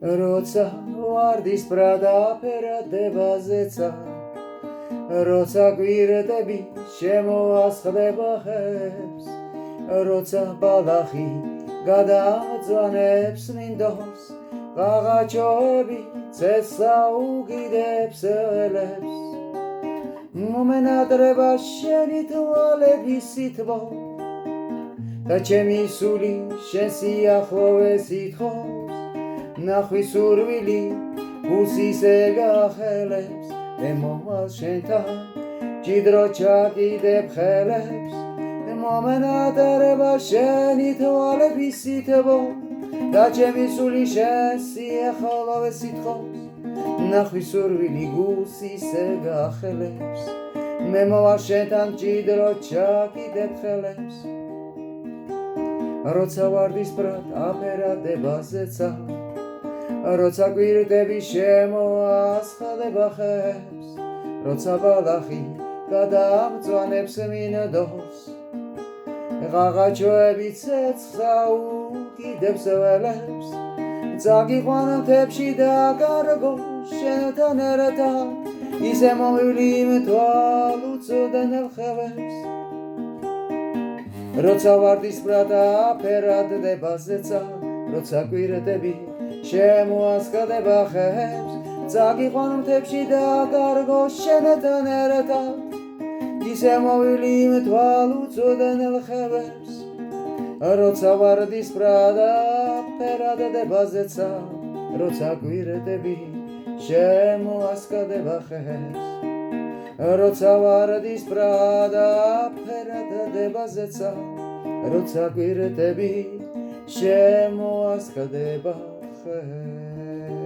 როცა ვარდის ბრადაფერადებაზეცა როცა გვირდები შემოასხდება ხებს როცა ბალახი გადამძვანებს მინდორს ღაღაჩოები ცეცხლსა უგიდებს ველებს მომენატრება შენი თვალების სითბო და ჩემი სული შენ სიახლოვეს ითხოვს ნახვის სურვილი გულსისე გახელებს მე მომვალ შენთან ჭიდრო ჩაკიდებ ხელებს მომენატრება შენი თვალების სითბო და ჩემი სული შენ სიახლოვეს ითხოვს ნახვის სურვილი გულსისე გახელებს მე მომვალ შენთან ჭიდრო ჩაკიდებ ხელებს როცა ვარდის ბრად აფერადებაზეცა როცა გვირდები შემოასხდება ხებს როცა ბალახი გადამძვანებს მინდორს ღაღაჩოები ცეცხლსა უგიდებს ველებს წაგიყვან მთებში და კარგო შენთან ერთად ისე მომივლი მთვალ უწოდნელ ხევებს როცა ვარდის ბრად აფერადებაზეცა როცა გვირდები შემოასხდება ხებს წაგიყვან მთებში და კარგო შენთან ერთად ისე მოვილი მთვალ უწოდნელ ხევებს როცა ვარდის ბრად აფერადებაზეცა როცა გვირდები შემოასხდება ხებს როცა ვარდის ბრად აფერადებაზეცა როცა გვირდები შემოასხდება ხებს